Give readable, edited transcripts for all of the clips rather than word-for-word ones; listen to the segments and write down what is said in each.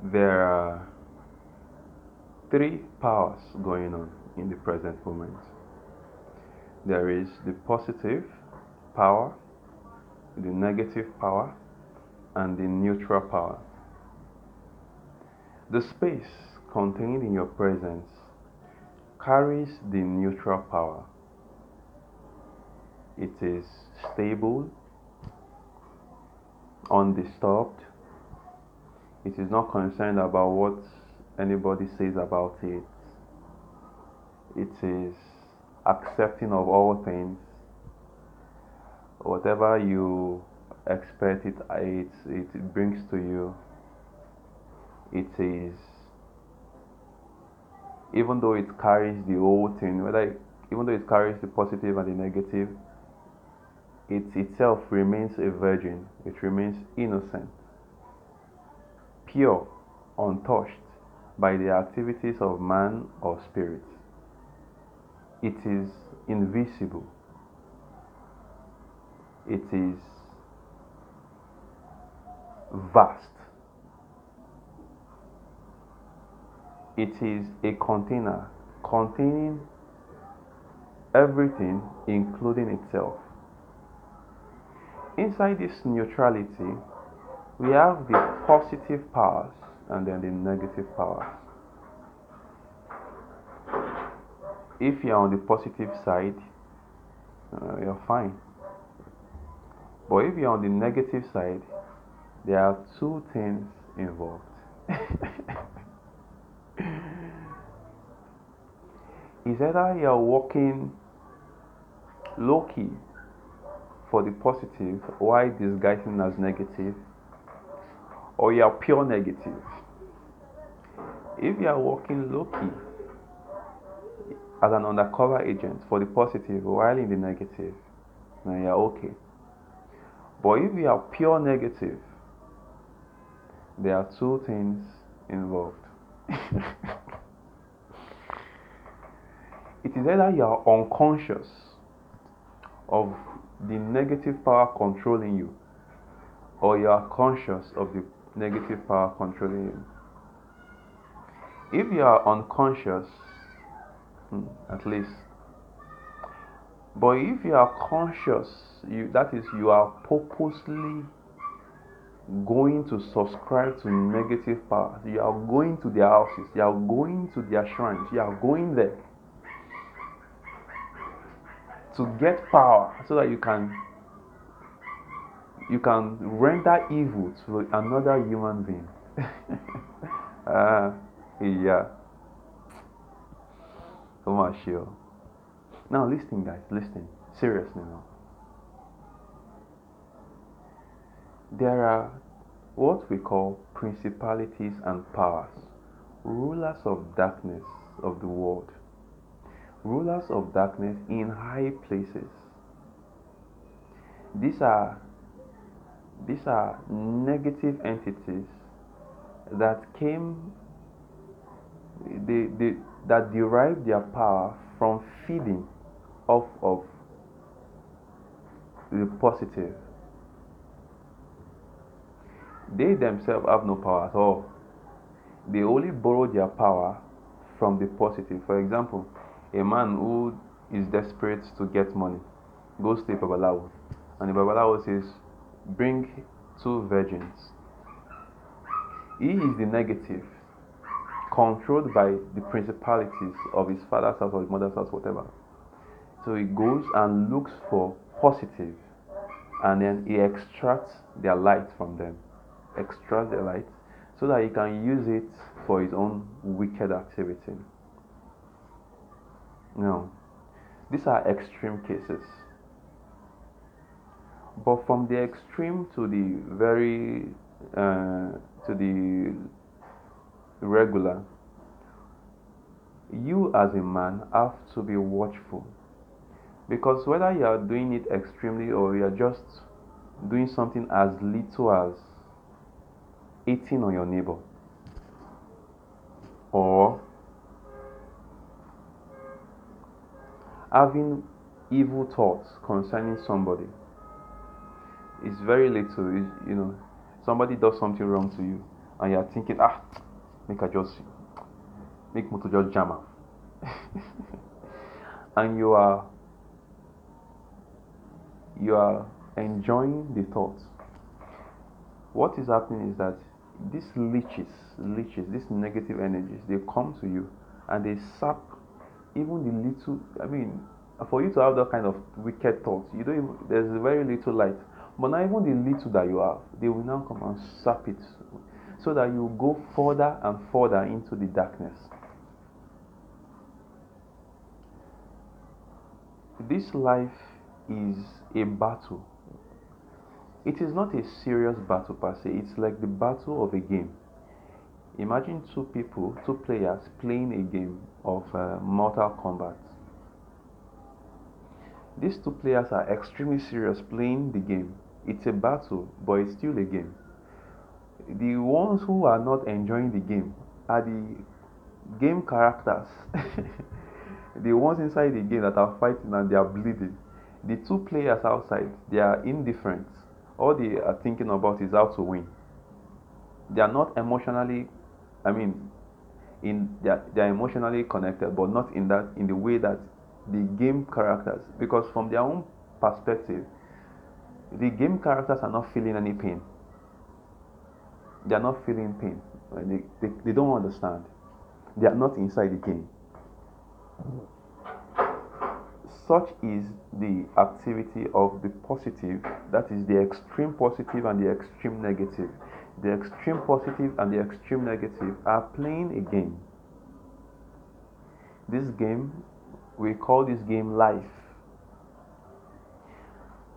There are three powers going on in the present moment. There is the positive power, the negative power, and the neutral power. The space contained in your presence carries the neutral power. It is stable, undisturbed. It is not concerned about what anybody says about it. It is accepting of all things. Whatever you expect, it brings to you. It is, even though it carries the whole thing, even though it carries the positive and the negative, it itself remains a virgin. It remains innocent, pure, untouched by the activities of man or spirit. It is invisible. It is vast. It is a container containing everything, including itself. Inside this neutrality, we have the positive powers and then the negative powers. If you're on the positive side, you're fine. But if you're on the negative side, there are two things involved. It's either you're working low key for the positive while disguising as negative, or you're pure negative. If you are working low key as an undercover agent for the positive while in the negative, then you're okay. But if you are pure negative, there are two things involved. It is either you are unconscious of the negative power controlling you, or you are conscious of the negative power controlling you. If you are unconscious, at least. But if you are conscious, that is, you are purposely going to subscribe to negative power. You are going to their houses, you are going to their shrines, you are going there to get power so that you can render evil to another human being. Yeah. So much sure. Now listen, guys, listen seriously now. There are what we call principalities and powers, rulers of darkness of the world, rulers of darkness in high places. These are negative entities that that derive their power from feeding off of the positive. They themselves have no power at all. They only borrow their power from the positive. For example, a man who is desperate to get money goes to a Babalawo, and the Babalawo says, bring two virgins. He is the negative, controlled by the principalities of his father's house or his mother's house, whatever. So he goes and looks for positive, and then he extracts their light from them, extracts their light, so that he can use it for his own wicked activity. Now, these are extreme cases. But from the extreme to the very to the regular, you as a man have to be watchful, because whether you are doing it extremely or you are just doing something as little as eating on your neighbor, or having evil thoughts concerning somebody, it's very little. Somebody does something wrong to you and you're thinking, make I just make motor just jam am. And you are enjoying the thought. What is happening is that these these negative energies, they come to you and they sap even the little. I mean, for you to have that kind of wicked thoughts, you don't even, there's very little light. But now even the little that you have, they will now come and sap it, so that you go further and further into the darkness. This life is a battle. It is not a serious battle per se, it's like the battle of a game. Imagine two players playing a game of Mortal Kombat. These two players are extremely serious playing the game. It's a battle, but it's still a game. The ones who are not enjoying the game are the game characters. The ones inside the game that are fighting and they are bleeding. The two players outside, they are indifferent. All they are thinking about is how to win. They are not emotionally, I mean, they are emotionally connected, but not in the way that the game characters, because from their own perspective, the game characters are not feeling any pain. They are not feeling pain. They don't understand. They are not inside the game. Such is the activity of the positive, that is the extreme positive and the extreme negative. The extreme positive and the extreme negative are playing a game. This game, we call this game life.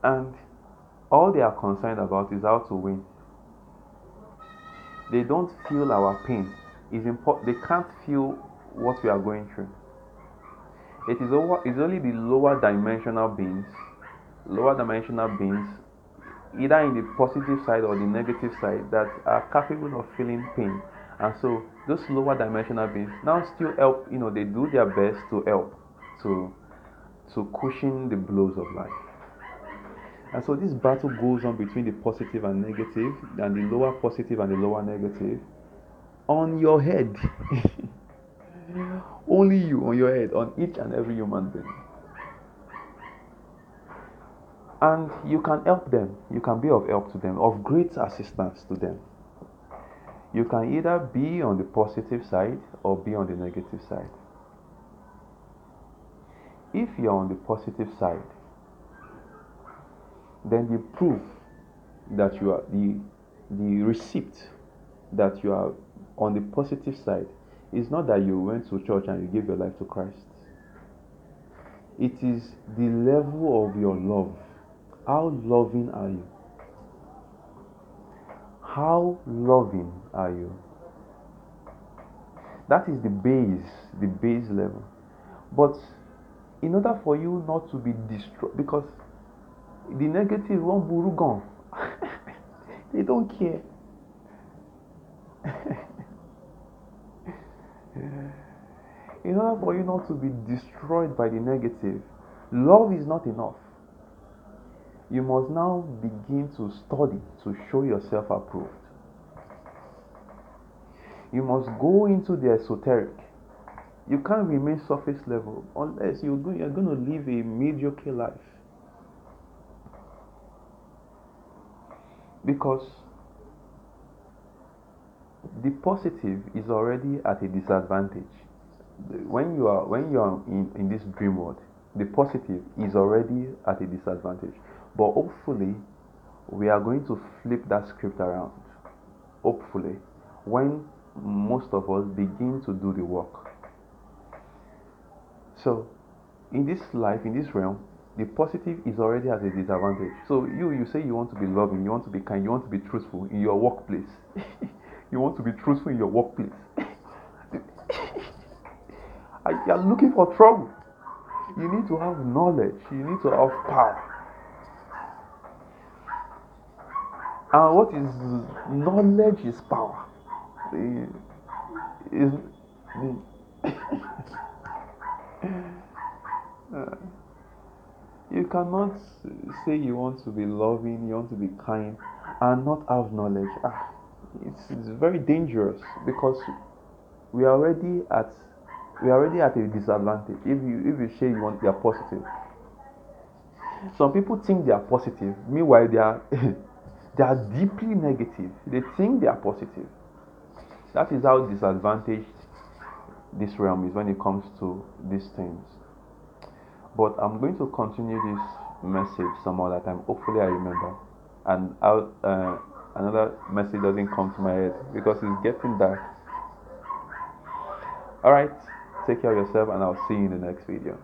And all they are concerned about is how to win. They don't feel our pain. They can't feel what we are going through. It's only the lower dimensional beings, either in the positive side or the negative side, that are capable of feeling pain. And so those lower dimensional beings now still help, they do their best to help to cushion the blows of life. And so this battle goes on between the positive and negative, and the lower positive and the lower negative, on your head. Only you, on your head, on each and every human being. And you can help them. You can be of help to them, of great assistance to them. You can either be on the positive side or be on the negative side. If you're on the positive side, then the proof that you are the receipt that you are on the positive side is not that you went to church and you gave your life to Christ. It is the level of your love. How loving are you? How loving are you? That is the base level. But in order for you not to be destroyed, because the negative won't be gone. They don't care. In order for you not to be destroyed by the negative, love is not enough. You must now begin to study to show yourself approved. You must go into the esoteric. You can't remain surface level unless you're going to live a mediocre life. Because the positive is already at a disadvantage. When you are in this dream world, the positive is already at a disadvantage. But hopefully, we are going to flip that script around. Hopefully, when most of us begin to do the work. So, in this life, in this realm, the positive is already at a disadvantage. So you say you want to be loving, you want to be kind, you want to be truthful in your workplace. You want to be truthful in your workplace. You are looking for trouble. You need to have knowledge. You need to have power. And what is knowledge is power. You cannot say you want to be loving, you want to be kind, and not have knowledge. It's very dangerous because we are already at we are already at a disadvantage. If you say you are positive, some people think they are positive, meanwhile they are they are deeply negative. They think they are positive. That is how disadvantaged this realm is when it comes to these things. But I'm going to continue this message some other time. Hopefully, I remember, and another message doesn't come to my head because it's getting dark. All right, take care of yourself, and I'll see you in the next video.